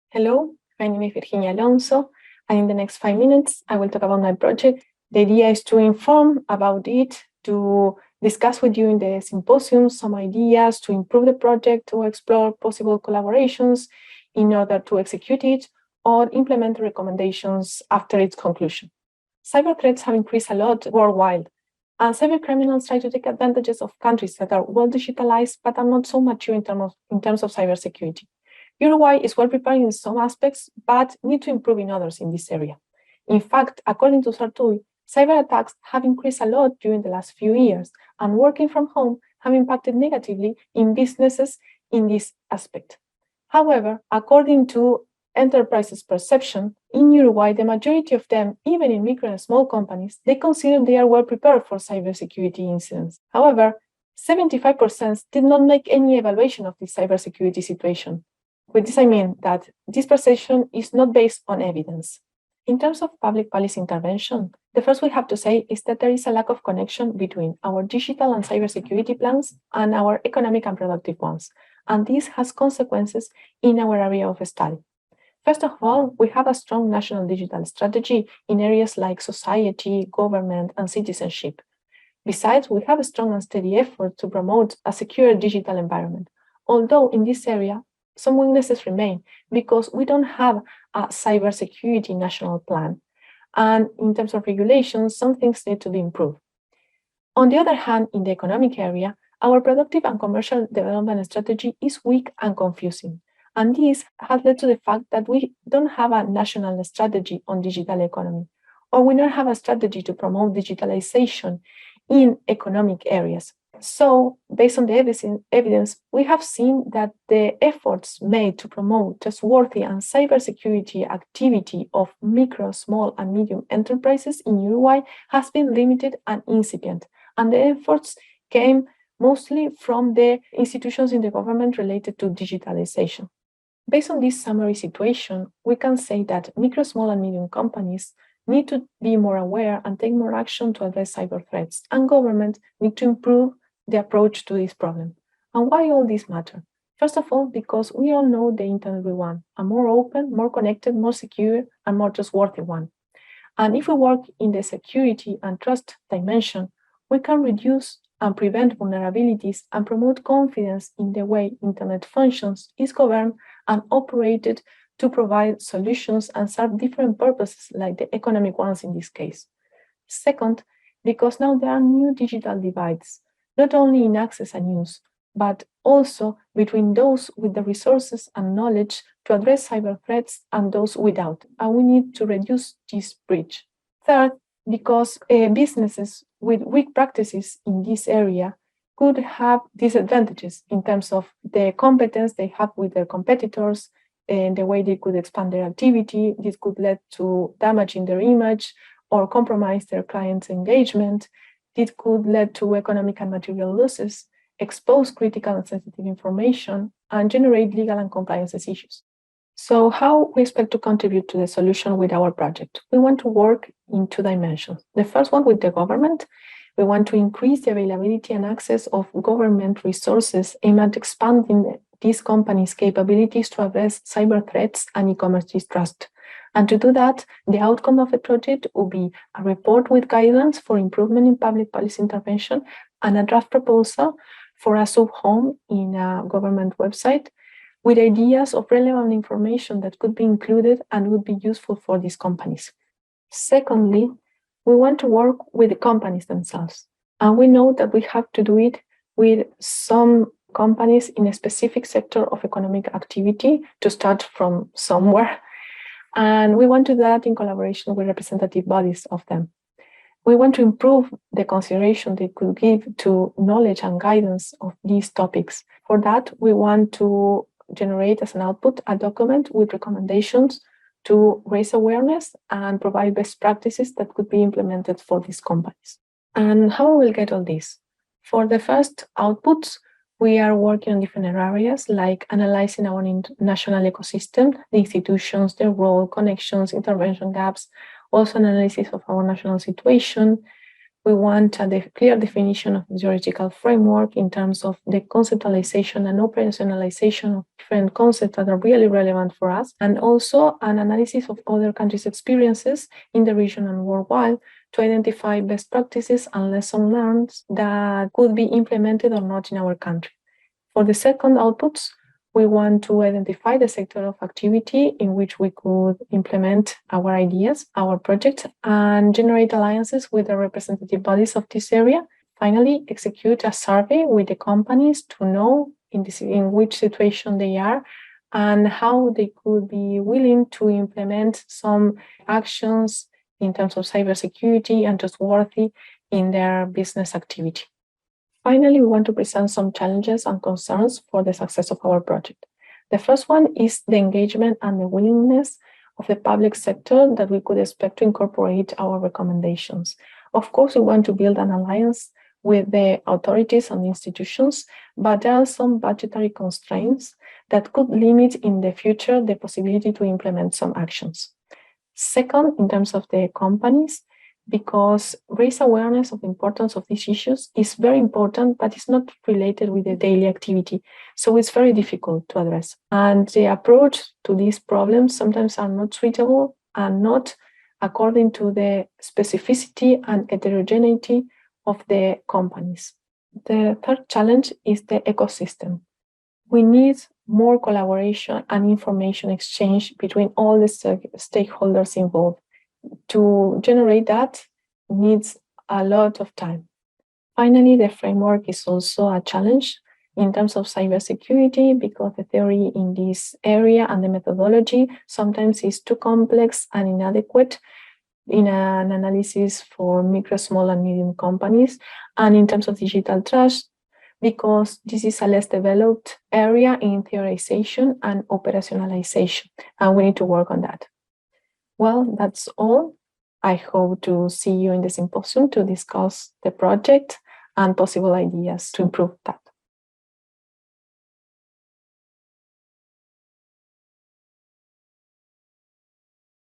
Hello, my name is Virginia Alonso, and in the next 5 minutes, I will talk about my project. The idea is to inform about it, to discuss with you in the symposium some ideas to improve the project, to explore possible collaborations in order to execute it, or implement recommendations after its conclusion. Cyber threats have increased a lot worldwide, and cyber criminals try to take advantages of countries that are well digitalized but are not so mature in terms of cybersecurity. Uruguay is well prepared in some aspects, but need to improve in others in this area. In fact, according to Sartui, cyber attacks have increased a lot during the last few years, and working from home have impacted negatively in businesses in this aspect. However, according to enterprises' perception, in Uruguay, the majority of them, even in micro and small companies, they consider they are well prepared for cybersecurity incidents. However, 75% did not make any evaluation of the cybersecurity situation. With this, I mean that this perception is not based on evidence. In terms of public policy intervention, the first we have to say is that there is a lack of connection between our digital and cybersecurity plans and our economic and productive ones, and this has consequences in our area of study. First of all, we have a strong national digital strategy in areas like society, government, and citizenship. Besides, we have a strong and steady effort to promote a secure digital environment, although in this area, some weaknesses remain because we don't have a cybersecurity national plan. And in terms of regulations, some things need to be improved. On the other hand, in the economic area, our productive and commercial development strategy is weak and confusing. And this has led to the fact that we don't have a national strategy on digital economy, or we don't have a strategy to promote digitalization in economic areas. So, based on the evidence, we have seen that the efforts made to promote trustworthy and cybersecurity activity of micro, small, and medium enterprises in Uruguay has been limited and incipient, and the efforts came mostly from the institutions in the government related to digitalization. Based on this summary situation, we can say that micro, small, and medium companies need to be more aware and take more action to address cyber threats, and government need to improve the approach to this problem. And why all this matter? First of all, because we all know the internet we want, a more open, more connected, more secure, and more trustworthy one. And if we work in the security and trust dimension, we can reduce and prevent vulnerabilities and promote confidence in the way internet functions, is governed, and operated to provide solutions and serve different purposes, like the economic ones in this case. Second, because now there are new digital divides, not only in access and use, but also between those with the resources and knowledge to address cyber threats and those without, and we need to reduce this bridge. Third, because businesses with weak practices in this area could have disadvantages in terms of the competence they have with their competitors and the way they could expand their activity. This could lead to damage in their image or compromise their clients' engagement. It could lead to economic and material losses, expose critical and sensitive information, and generate legal and compliance issues. So how we expect to contribute to the solution with our project? We want to work in two dimensions. The first one with the government. We want to increase the availability and access of government resources aimed at expanding these companies' capabilities to address cyber threats and e-commerce distrust. And to do that, the outcome of the project will be a report with guidance for improvement in public policy intervention and a draft proposal for a sub-home in a government website with ideas of relevant information that could be included and would be useful for these companies. Secondly, we want to work with the companies themselves. And we know that we have to do it with some companies in a specific sector of economic activity to start from somewhere. And we want to do that in collaboration with representative bodies of them. We want to improve the consideration they could give to knowledge and guidance of these topics. For that, we want to generate as an output a document with recommendations to raise awareness and provide best practices that could be implemented for these companies. And how we will get all this? For the first outputs, we are working on different areas like analyzing our national ecosystem, the institutions, their role, connections, intervention gaps, also analysis of our national situation. We want a clear definition of the theoretical framework in terms of the conceptualization and operationalization of different concepts that are really relevant for us, and also an analysis of other countries' experiences in the region and worldwide to identify best practices and lessons learned that could be implemented or not in our country. For the second outputs, we want to identify the sector of activity in which we could implement our ideas, our projects, and generate alliances with the representative bodies of this area. Finally, execute a survey with the companies to know in which situation they are and how they could be willing to implement some actions in terms of cybersecurity and trustworthy in their business activity. Finally, we want to present some challenges and concerns for the success of our project. The first one is the engagement and the willingness of the public sector that we could expect to incorporate our recommendations. Of course, we want to build an alliance with the authorities and institutions, but there are some budgetary constraints that could limit in the future the possibility to implement some actions. Second, in terms of the companies, because raise awareness of the importance of these issues is very important, but it's not related with the daily activity. So it's very difficult to address. And the approach to these problems sometimes are not suitable and not according to the specificity and heterogeneity of the companies. The third challenge is the ecosystem. We need more collaboration and information exchange between all the stakeholders involved. To generate that needs a lot of time. Finally, the framework is also a challenge in terms of cybersecurity because the theory in this area and the methodology sometimes is too complex and inadequate in an analysis for micro, small, and medium companies, and in terms of digital trust, because this is a less developed area in theorization and operationalization, and we need to work on that. Well, that's all. I hope to see you in the symposium to discuss the project and possible ideas to improve that.